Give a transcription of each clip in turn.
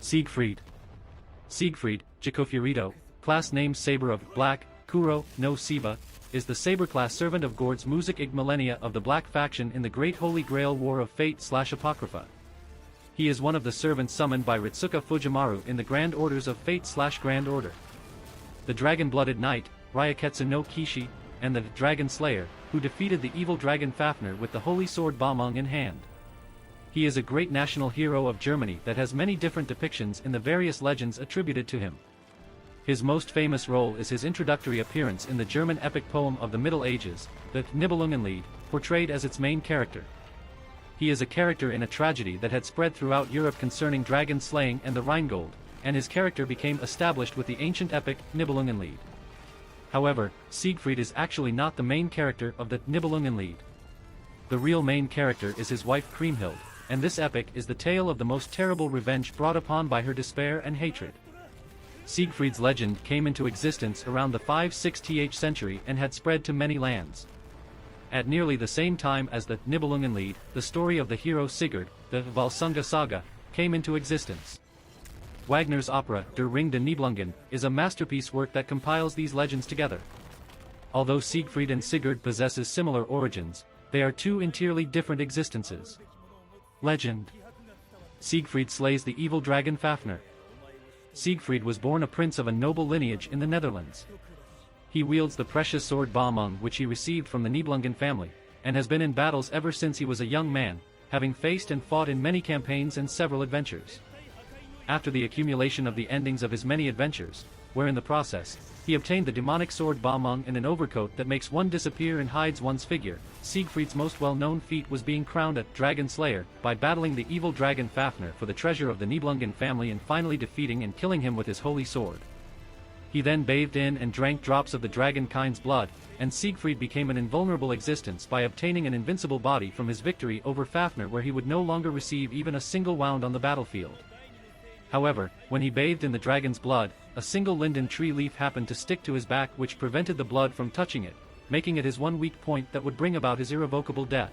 Siegfried. Siegfried, Jacofurito, class name Saber of Black, Kuro, no Siva, is the Saber class servant of Gord's Music Ig Millennia of the Black faction in the Great Holy Grail War of Fate/Apocrypha. He is one of the servants summoned by Ritsuka Fujimaru in the Grand Orders of Fate/Grand Order. The Dragon-Blooded Knight, Ryaketsu no Kishi, and the Dragon Slayer, who defeated the evil dragon Fafner with the holy sword Bamong in hand. He is a great national hero of Germany that has many different depictions in the various legends attributed to him. His most famous role is his introductory appearance in the German epic poem of the Middle Ages, the Nibelungenlied, portrayed as its main character. He is a character in a tragedy that had spread throughout Europe concerning dragon slaying and the Rheingold, and his character became established with the ancient epic Nibelungenlied. However, Siegfried is actually not the main character of the Nibelungenlied. The real main character is his wife Kriemhild, and this epic is the tale of the most terrible revenge brought upon by her despair and hatred. Siegfried's legend came into existence around the 5-6th century and had spread to many lands. At nearly the same time as the Nibelungenlied, the story of the hero Sigurd, the Volsunga saga, came into existence. Wagner's opera Der Ring des Nibelungen is a masterpiece work that compiles these legends together. Although Siegfried and Sigurd possesses similar origins, they are two entirely different existences. Legend. Siegfried slays the evil dragon Fafner. Siegfried was born a prince of a noble lineage in the Netherlands. He wields the precious sword Bamung which he received from the Nibelungen family, and has been in battles ever since he was a young man, having faced and fought in many campaigns and several adventures. After the accumulation of the endings of his many adventures, where in the process, he obtained the demonic sword Bamung and an overcoat that makes one disappear and hides one's figure, Siegfried's most well-known feat was being crowned a Dragon Slayer by battling the evil dragon Fafner for the treasure of the Nibelungen family and finally defeating and killing him with his holy sword. He then bathed in and drank drops of the dragon kind's blood, and Siegfried became an invulnerable existence by obtaining an invincible body from his victory over Fafner where he would no longer receive even a single wound on the battlefield. However, when he bathed in the dragon's blood, a single linden tree leaf happened to stick to his back which prevented the blood from touching it, making it his one weak point that would bring about his irrevocable death.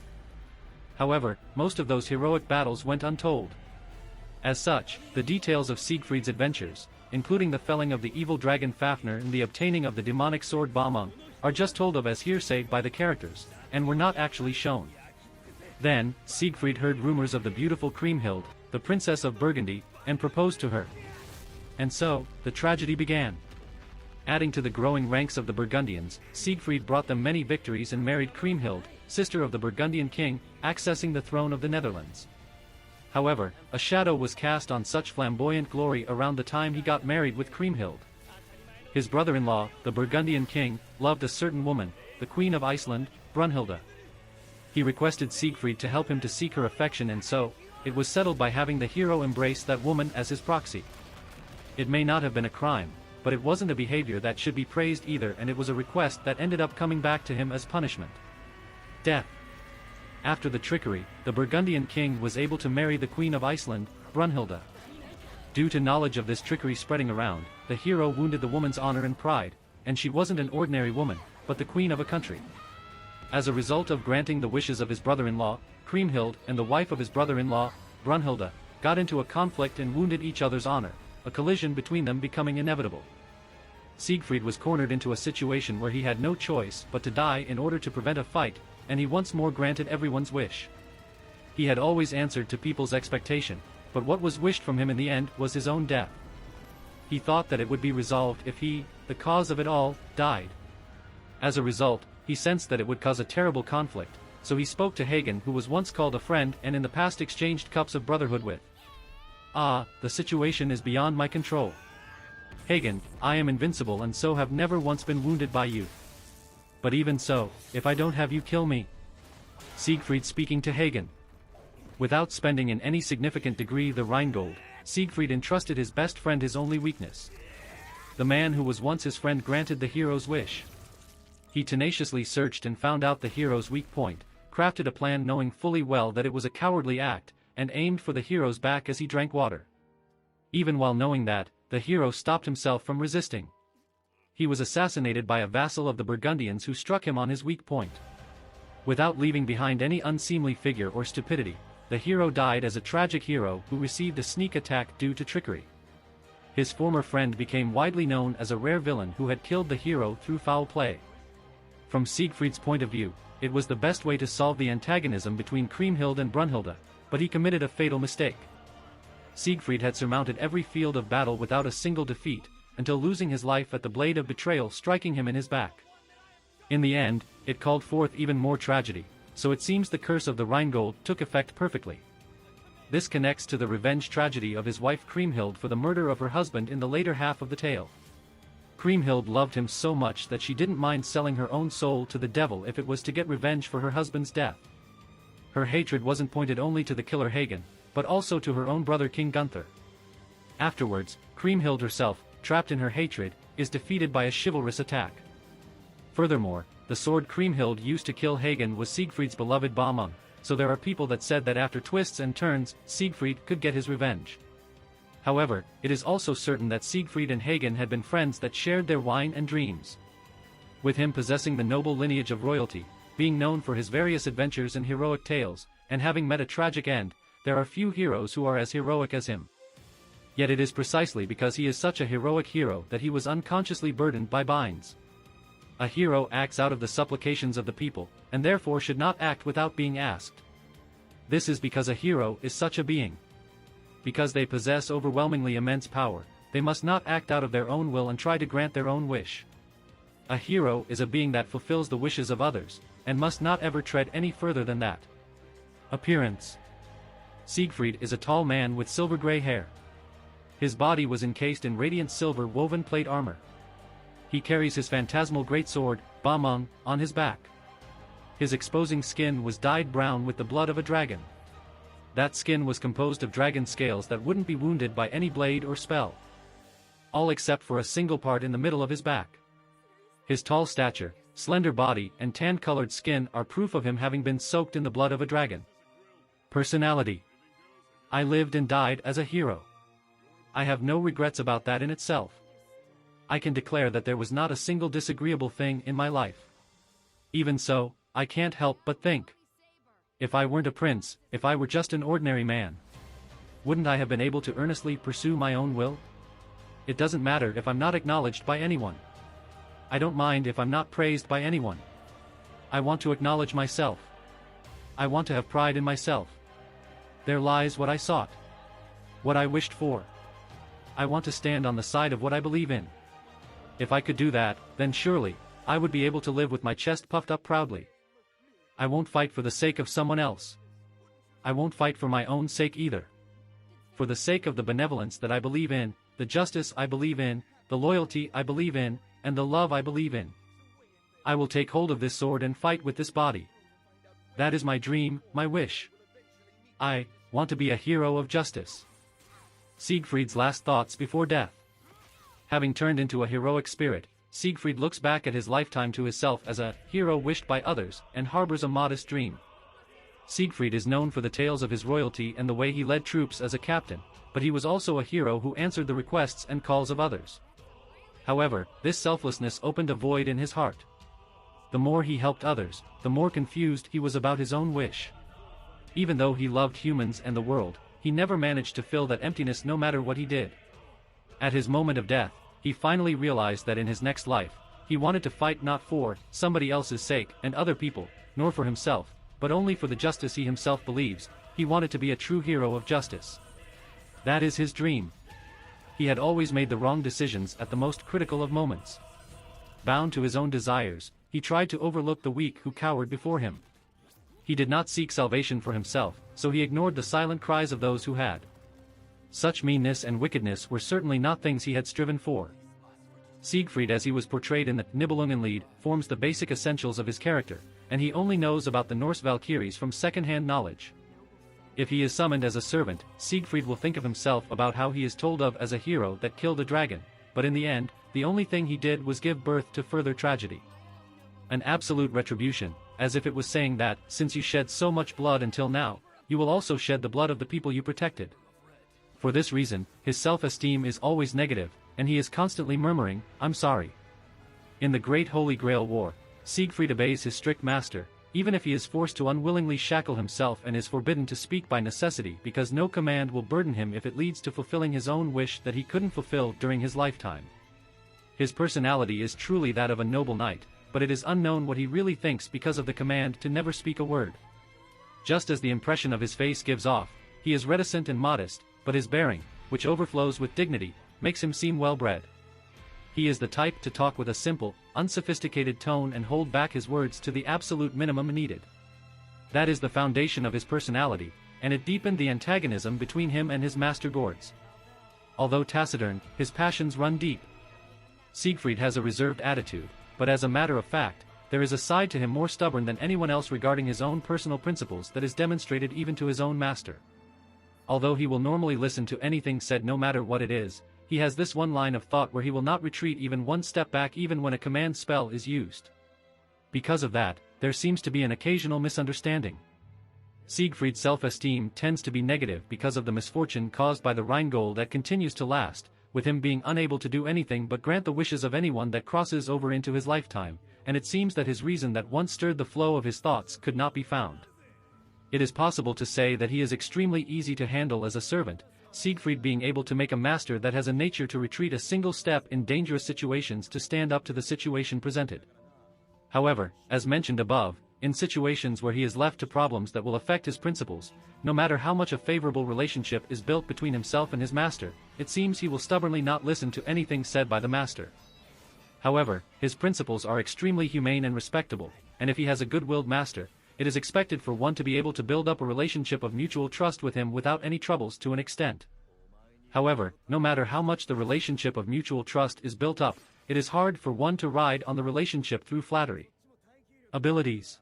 However, most of those heroic battles went untold. As such, the details of Siegfried's adventures, including the felling of the evil dragon Fafner and the obtaining of the demonic sword Bamung, are just told of as hearsay by the characters, and were not actually shown. Then, Siegfried heard rumors of the beautiful Kriemhild, the princess of Burgundy, and proposed to her. And so, the tragedy began. Adding to the growing ranks of the Burgundians, Siegfried brought them many victories and married Kriemhild, sister of the Burgundian king, accessing the throne of the Netherlands. However, a shadow was cast on such flamboyant glory around the time he got married with Kriemhild. His brother-in-law, the Burgundian king, loved a certain woman, the Queen of Iceland, Brunhilde. He requested Siegfried to help him to seek her affection, and so, it was settled by having the hero embrace that woman as his proxy. It may not have been a crime, but it wasn't a behavior that should be praised either, and it was a request that ended up coming back to him as punishment. Death. After the trickery, the Burgundian king was able to marry the Queen of Iceland, Brunhilde. Due to knowledge of this trickery spreading around, the hero wounded the woman's honor and pride, and she wasn't an ordinary woman, but the queen of a country. As a result of granting the wishes of his brother-in-law, Kriemhild and the wife of his brother-in-law, Brunhilde, got into a conflict and wounded each other's honor, a collision between them becoming inevitable. Siegfried was cornered into a situation where he had no choice but to die in order to prevent a fight, and he once more granted everyone's wish. He had always answered to people's expectation, but what was wished from him in the end was his own death. He thought that it would be resolved if he, the cause of it all, died. As a result, he sensed that it would cause a terrible conflict, so he spoke to Hagen, who was once called a friend and in the past exchanged cups of brotherhood with. "Ah, the situation is beyond my control. Hagen, I am invincible and so have never once been wounded by you. But even so, if I don't have you kill me." Siegfried speaking to Hagen. Without spending in any significant degree the Rheingold, Siegfried entrusted his best friend his only weakness. The man who was once his friend granted the hero's wish. He tenaciously searched and found out the hero's weak point, crafted a plan knowing fully well that it was a cowardly act, and aimed for the hero's back as he drank water. Even while knowing that, the hero stopped himself from resisting. He was assassinated by a vassal of the Burgundians who struck him on his weak point. Without leaving behind any unseemly figure or stupidity, the hero died as a tragic hero who received a sneak attack due to trickery. His former friend became widely known as a rare villain who had killed the hero through foul play. From Siegfried's point of view, it was the best way to solve the antagonism between Kriemhild and Brunhilde, but he committed a fatal mistake. Siegfried had surmounted every field of battle without a single defeat, until losing his life at the blade of betrayal striking him in his back. In the end, it called forth even more tragedy, so it seems the curse of the Rheingold took effect perfectly. This connects to the revenge tragedy of his wife Kriemhild for the murder of her husband in the later half of the tale. Kriemhild loved him so much that she didn't mind selling her own soul to the devil if it was to get revenge for her husband's death. Her hatred wasn't pointed only to the killer Hagen, but also to her own brother King Gunther. Afterwards, Kriemhild herself, trapped in her hatred, is defeated by a chivalrous attack. Furthermore, the sword Kriemhild used to kill Hagen was Siegfried's beloved Balmung, so there are people that said that after twists and turns, Siegfried could get his revenge. However, it is also certain that Siegfried and Hagen had been friends that shared their wine and dreams. With him possessing the noble lineage of royalty, being known for his various adventures and heroic tales, and having met a tragic end, there are few heroes who are as heroic as him. Yet it is precisely because he is such a heroic hero that he was unconsciously burdened by binds. A hero acts out of the supplications of the people, and therefore should not act without being asked. This is because a hero is such a being. Because they possess overwhelmingly immense power, they must not act out of their own will and try to grant their own wish. A hero is a being that fulfills the wishes of others, and must not ever tread any further than that. Appearance. Siegfried is a tall man with silver-gray hair. His body was encased in radiant silver woven plate armor. He carries his phantasmal greatsword, Balmung, on his back. His exposing skin was dyed brown with the blood of a dragon. That skin was composed of dragon scales that wouldn't be wounded by any blade or spell. All except for a single part in the middle of his back. His tall stature, slender body and tan-colored skin are proof of him having been soaked in the blood of a dragon. Personality. I lived and died as a hero. I have no regrets about that in itself. I can declare that there was not a single disagreeable thing in my life. Even so, I can't help but think. If I weren't a prince, if I were just an ordinary man, wouldn't I have been able to earnestly pursue my own will? It doesn't matter if I'm not acknowledged by anyone. I don't mind if I'm not praised by anyone. I want to acknowledge myself. I want to have pride in myself. There lies what I sought. What I wished for. I want to stand on the side of what I believe in. If I could do that, then surely, I would be able to live with my chest puffed up proudly. I won't fight for the sake of someone else. I won't fight for my own sake either. For the sake of the benevolence that I believe in, the justice I believe in, the loyalty I believe in, and the love I believe in. I will take hold of this sword and fight with this body. That is my dream, my wish. I want to be a hero of justice. Siegfried's last thoughts before death. Having turned into a heroic spirit, Siegfried looks back at his lifetime to himself as a hero wished by others and harbors a modest dream. Siegfried is known for the tales of his royalty and the way he led troops as a captain, but he was also a hero who answered the requests and calls of others. However, this selflessness opened a void in his heart. The more he helped others, the more confused he was about his own wish. Even though he loved humans and the world, he never managed to fill that emptiness no matter what he did. At his moment of death, he finally realized that in his next life, he wanted to fight not for somebody else's sake and other people, nor for himself, but only for the justice he himself believes. He wanted to be a true hero of justice. That is his dream. He had always made the wrong decisions at the most critical of moments. Bound to his own desires, he tried to overlook the weak who cowered before him. He did not seek salvation for himself, so he ignored the silent cries of those who had. Such meanness and wickedness were certainly not things he had striven for. Siegfried, as he was portrayed in the Nibelungenlied, forms the basic essentials of his character, and he only knows about the Norse Valkyries from second-hand knowledge. If he is summoned as a servant, Siegfried will think of himself about how he is told of as a hero that killed a dragon, but in the end, the only thing he did was give birth to further tragedy. An absolute retribution, as if it was saying that, since you shed so much blood until now, you will also shed the blood of the people you protected. For this reason, his self-esteem is always negative, and he is constantly murmuring, "I'm sorry." In the Great Holy Grail War, Siegfried obeys his strict master, even if he is forced to unwillingly shackle himself and is forbidden to speak by necessity because no command will burden him if it leads to fulfilling his own wish that he couldn't fulfill during his lifetime. His personality is truly that of a noble knight, but it is unknown what he really thinks because of the command to never speak a word. Just as the impression of his face gives off, he is reticent and modest, but his bearing, which overflows with dignity, makes him seem well-bred. He is the type to talk with a simple, unsophisticated tone and hold back his words to the absolute minimum needed. That is the foundation of his personality, and it deepened the antagonism between him and his master Gords. Although taciturn, his passions run deep. Siegfried has a reserved attitude, but as a matter of fact, there is a side to him more stubborn than anyone else regarding his own personal principles that is demonstrated even to his own master. Although he will normally listen to anything said no matter what it is, he has this one line of thought where he will not retreat even one step back even when a command spell is used. Because of that, there seems to be an occasional misunderstanding. Siegfried's self-esteem tends to be negative because of the misfortune caused by the Rheingold that continues to last, with him being unable to do anything but grant the wishes of anyone that crosses over into his lifetime, and it seems that his reason that once stirred the flow of his thoughts could not be found. It is possible to say that he is extremely easy to handle as a servant, Siegfried being able to make a master that has a nature to retreat a single step in dangerous situations to stand up to the situation presented. However, as mentioned above, in situations where he is left to problems that will affect his principles, no matter how much a favorable relationship is built between himself and his master, it seems he will stubbornly not listen to anything said by the master. However, his principles are extremely humane and respectable, and if he has a good-willed master, it is expected for one to be able to build up a relationship of mutual trust with him without any troubles to an extent. However, no matter how much the relationship of mutual trust is built up, it is hard for one to ride on the relationship through flattery. Abilities.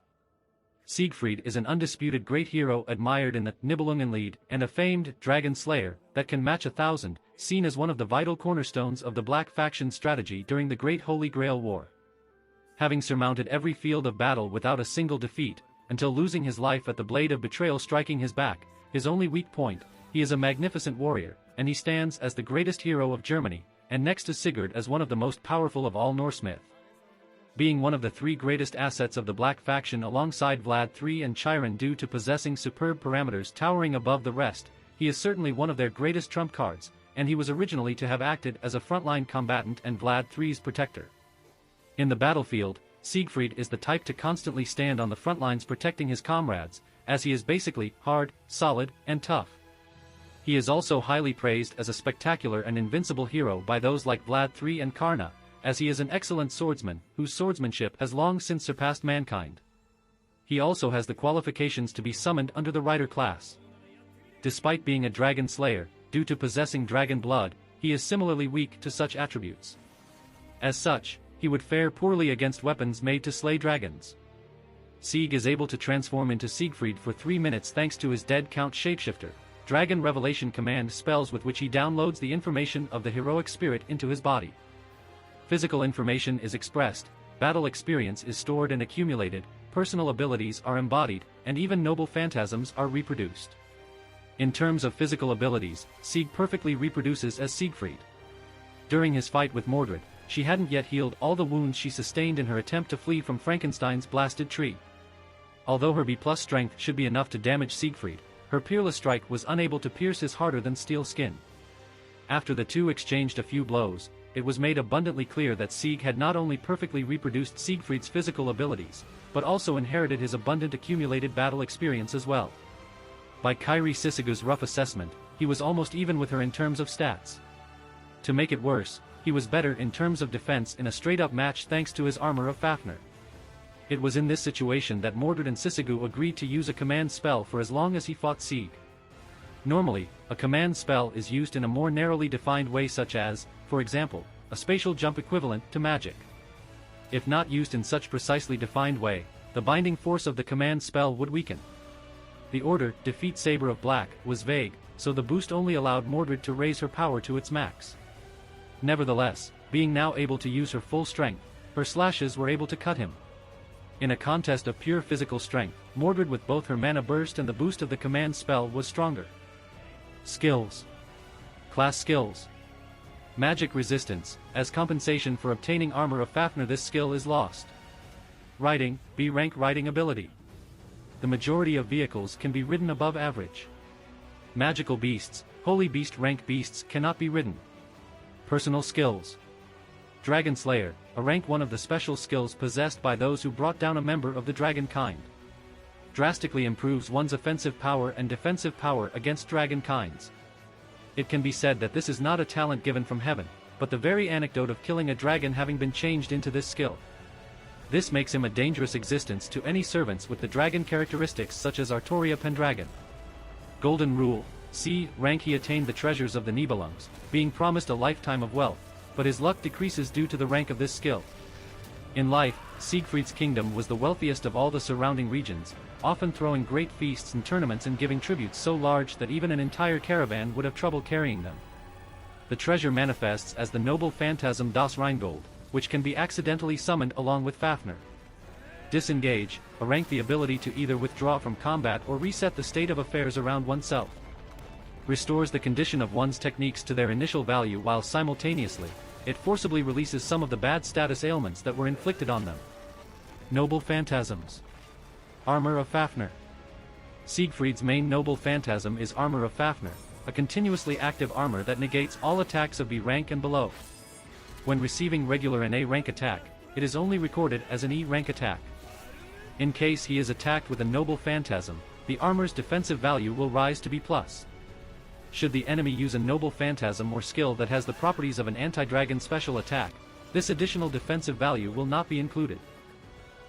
Siegfried is an undisputed great hero admired in the Nibelungenlied and a famed dragon slayer that can match 1,000, seen as one of the vital cornerstones of the Black Faction strategy during the Great Holy Grail War. Having surmounted every field of battle without a single defeat, until losing his life at the blade of betrayal striking his back, his only weak point, he is a magnificent warrior, and he stands as the greatest hero of Germany, and next to Sigurd as one of the most powerful of all Norse myth. Being one of the 3 greatest assets of the Black Faction alongside Vlad III and Chiron due to possessing superb parameters towering above the rest, he is certainly one of their greatest trump cards, and he was originally to have acted as a frontline combatant and Vlad III's protector. In the battlefield, Siegfried is the type to constantly stand on the front lines protecting his comrades, as he is basically hard, solid, and tough. He is also highly praised as a spectacular and invincible hero by those like Vlad III and Karna, as he is an excellent swordsman, whose swordsmanship has long since surpassed mankind. He also has the qualifications to be summoned under the Rider class. Despite being a dragon slayer, due to possessing dragon blood, he is similarly weak to such attributes. As such, he would fare poorly against weapons made to slay dragons. Sieg is able to transform into Siegfried for 3 minutes thanks to his Dead Count Shapeshifter, Dragon Revelation command spells with which he downloads the information of the heroic spirit into his body. Physical information is expressed, battle experience is stored and accumulated, personal abilities are embodied, and even noble phantasms are reproduced. In terms of physical abilities, Sieg perfectly reproduces as Siegfried. During his fight with Mordred, she hadn't yet healed all the wounds she sustained in her attempt to flee from Frankenstein's blasted tree. Although her B+ strength should be enough to damage Siegfried, her peerless strike was unable to pierce his harder than steel skin. After the two exchanged a few blows, it was made abundantly clear that Sieg had not only perfectly reproduced Siegfried's physical abilities, but also inherited his abundant accumulated battle experience as well. By Kairi Sisigu's rough assessment, he was almost even with her in terms of stats. To make it worse, he was better in terms of defense in a straight-up match thanks to his armor of Fafner. It was in this situation that Mordred and Sisigu agreed to use a command spell for as long as he fought Sieg. Normally, a command spell is used in a more narrowly defined way such as, for example, a spatial jump equivalent to magic. If not used in such precisely defined way, the binding force of the command spell would weaken. The order, Defeat Saber of Black, was vague, so the boost only allowed Mordred to raise her power to its max. Nevertheless, being now able to use her full strength, her slashes were able to cut him. In a contest of pure physical strength, Mordred with both her mana burst and the boost of the command spell was stronger. Skills. Class skills. Magic resistance, as compensation for obtaining armor of Fafner this skill is lost. Riding, B rank riding ability. the majority of vehicles can be ridden above average. Magical beasts, holy beast rank beasts cannot be ridden. Personal skills. Dragon Slayer, a rank 1 of the special skills possessed by those who brought down a member of the dragon kind. Drastically improves one's offensive power and defensive power against dragon kinds. It can be said that this is not a talent given from heaven, but the very anecdote of killing a dragon having been changed into this skill. This makes him a dangerous existence to any servants with the dragon characteristics such as Artoria Pendragon. Golden Rule, C. Rank. He attained the treasures of the Nibelungs, being promised a lifetime of wealth, but his luck decreases due to the rank of this skill. In life, Siegfried's kingdom was the wealthiest of all the surrounding regions, often throwing great feasts and tournaments and giving tributes so large that even an entire caravan would have trouble carrying them. The treasure manifests as the noble phantasm Das Rheingold, which can be accidentally summoned along with Fafner. Disengage, a rank. The ability to either withdraw from combat or reset the state of affairs around oneself. Restores the condition of one's techniques to their initial value while simultaneously, it forcibly releases some of the bad status ailments that were inflicted on them. Noble Phantasms. Armor of Fafner. Siegfried's main noble phantasm is Armor of Fafner, a continuously active armor that negates all attacks of B rank and below. When receiving regular and A rank attack, it is only recorded as an E rank attack. In case he is attacked with a noble phantasm, the armor's defensive value will rise to B+. Should the enemy use a noble phantasm or skill that has the properties of an anti-dragon special attack, this additional defensive value will not be included.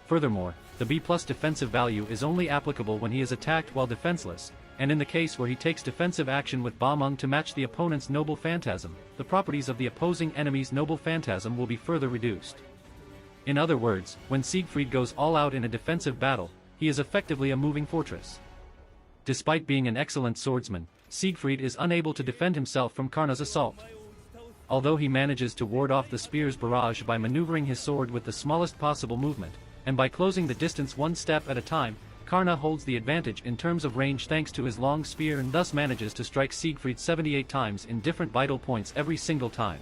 Furthermore, the B+ defensive value is only applicable when he is attacked while defenseless, and in the case where he takes defensive action with Ba-Mung to match the opponent's noble phantasm, the properties of the opposing enemy's noble phantasm will be further reduced. In other words, when Siegfried goes all out in a defensive battle, he is effectively a moving fortress. Despite being an excellent swordsman, Siegfried is unable to defend himself from Karna's assault. Although he manages to ward off the spear's barrage by maneuvering his sword with the smallest possible movement, and by closing the distance one step at a time, Karna holds the advantage in terms of range thanks to his long spear and thus manages to strike Siegfried 78 times in different vital points every single time.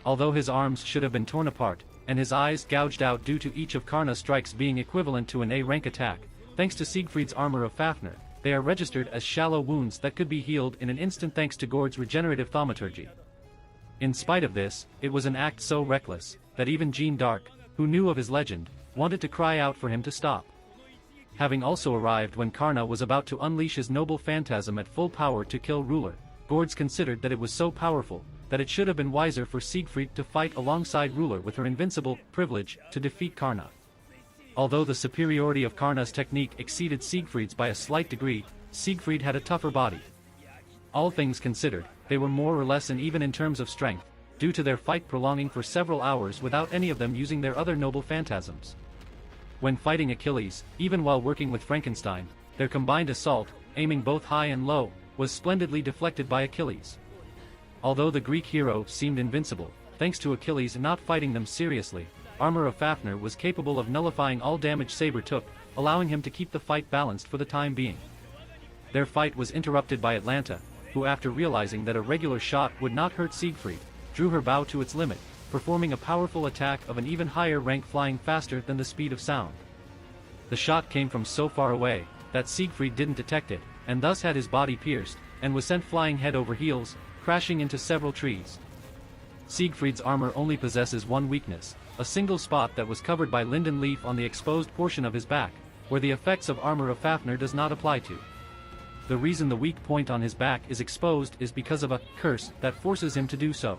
Although his arms should have been torn apart, and his eyes gouged out due to each of Karna's strikes being equivalent to an A rank attack, thanks to Siegfried's armor of Fafner, they are registered as shallow wounds that could be healed in an instant thanks to Gord's regenerative thaumaturgy. In spite of this, it was an act so reckless, that even Jeanne d'Arc, who knew of his legend, wanted to cry out for him to stop. Having also arrived when Karna was about to unleash his noble phantasm at full power to kill Ruler, Gords considered that it was so powerful, that it should have been wiser for Siegfried to fight alongside Ruler with her invincible privilege to defeat Karna. Although the superiority of Karna's technique exceeded Siegfried's by a slight degree, Siegfried had a tougher body. All things considered, they were more or less even in terms of strength, due to their fight prolonging for several hours without any of them using their other noble phantasms. When fighting Achilles, even while working with Frankenstein, their combined assault, aiming both high and low, was splendidly deflected by Achilles. Although the Greek hero seemed invincible, thanks to Achilles not fighting them seriously, Armor of Fafner was capable of nullifying all damage Saber took, allowing him to keep the fight balanced for the time being. Their fight was interrupted by Atlanta, who after realizing that a regular shot would not hurt Siegfried, drew her bow to its limit, performing a powerful attack of an even higher rank flying faster than the speed of sound. The shot came from so far away, that Siegfried didn't detect it, and thus had his body pierced, and was sent flying head over heels, crashing into several trees. Siegfried's armor only possesses one weakness, a single spot that was covered by linden leaf on the exposed portion of his back, where the effects of Armor of Fafner does not apply to. The reason the weak point on his back is exposed is because of a curse that forces him to do so.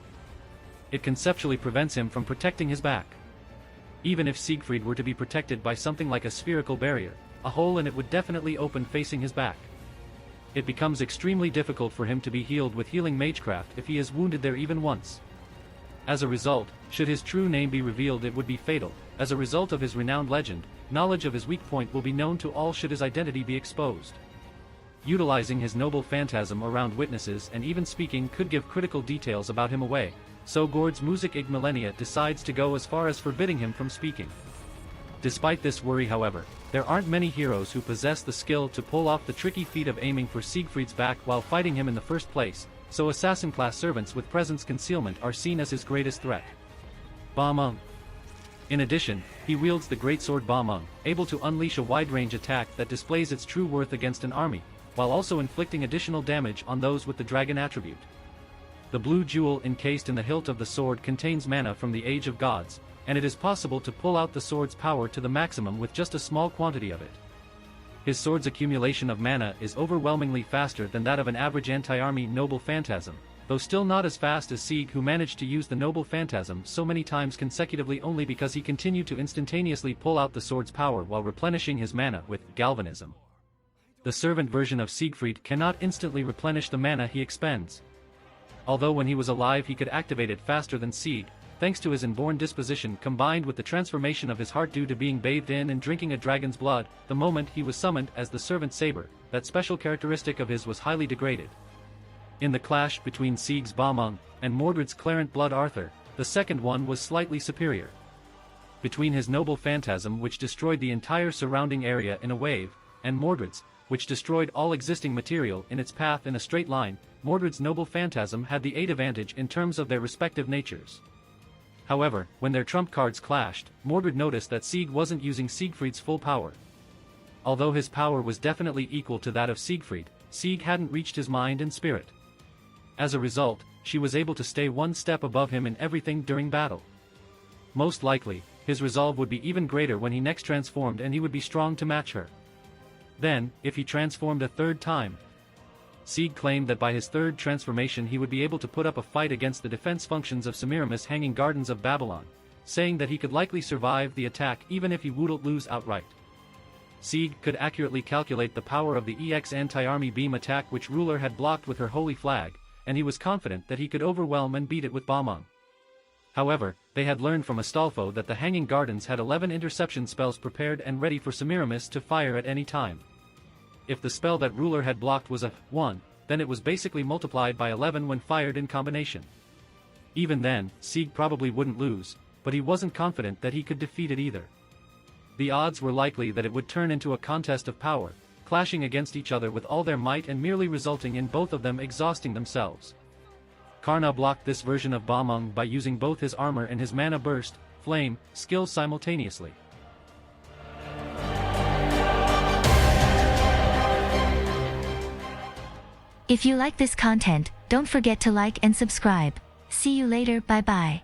It conceptually prevents him from protecting his back. Even if Siegfried were to be protected by something like a spherical barrier, a hole in it would definitely open facing his back. It becomes extremely difficult for him to be healed with healing magecraft if he is wounded there even once. As a result, should his true name be revealed it would be fatal. As a result of his renowned legend, knowledge of his weak point will be known to all should his identity be exposed. Utilizing his noble phantasm around witnesses and even speaking could give critical details about him away, so Gord's Music Ig Millennia decides to go as far as forbidding him from speaking. Despite this worry however, there aren't many heroes who possess the skill to pull off the tricky feat of aiming for Siegfried's back while fighting him in the first place, so assassin-class servants with presence concealment are seen as his greatest threat. Ba-Mung. In addition, he wields the great sword Ba-meng, able to unleash a wide-range attack that displays its true worth against an army, while also inflicting additional damage on those with the dragon attribute. The blue jewel encased in the hilt of the sword contains mana from the Age of Gods, and it is possible to pull out the sword's power to the maximum with just a small quantity of it. His sword's accumulation of mana is overwhelmingly faster than that of an average anti-army noble phantasm, though still not as fast as Sieg, who managed to use the noble phantasm so many times consecutively only because he continued to instantaneously pull out the sword's power while replenishing his mana with galvanism. The servant version of Siegfried cannot instantly replenish the mana he expends. Although when he was alive he could activate it faster than Sieg, thanks to his inborn disposition combined with the transformation of his heart due to being bathed in and drinking a dragon's blood, the moment he was summoned as the servant saber, that special characteristic of his was highly degraded. In the clash between Sieg's Ba-meng and Mordred's Clarent Blood Arthur, the second one was slightly superior. Between his noble phantasm, which destroyed the entire surrounding area in a wave, and Mordred's, which destroyed all existing material in its path in a straight line, Mordred's noble phantasm had the 8 advantage in terms of their respective natures. However, when their trump cards clashed, Mordred noticed that Sieg wasn't using Siegfried's full power. Although his power was definitely equal to that of Siegfried, Sieg hadn't reached his mind and spirit. As a result, she was able to stay one step above him in everything during battle. Most likely, his resolve would be even greater when he next transformed, and he would be strong to match her. Then, if he transformed a third time, Sieg claimed that by his third transformation he would be able to put up a fight against the defense functions of Semiramis' Hanging Gardens of Babylon, saying that he could likely survive the attack even if he wouldn't lose outright. Sieg could accurately calculate the power of the EX anti-army beam attack which Ruler had blocked with her holy flag, and he was confident that he could overwhelm and beat it with Ba-meng. However, they had learned from Astolfo that the Hanging Gardens had 11 interception spells prepared and ready for Semiramis to fire at any time. If the spell that Ruler had blocked was a 1, then it was basically multiplied by 11 when fired in combination. Even then, Sieg probably wouldn't lose, but he wasn't confident that he could defeat it either. The odds were likely that it would turn into a contest of power, clashing against each other with all their might and merely resulting in both of them exhausting themselves. Karna blocked this version of Ba-meng by using both his armor and his mana burst, flame, skills simultaneously. If you like this content, don't forget to like and subscribe. See you later, bye bye.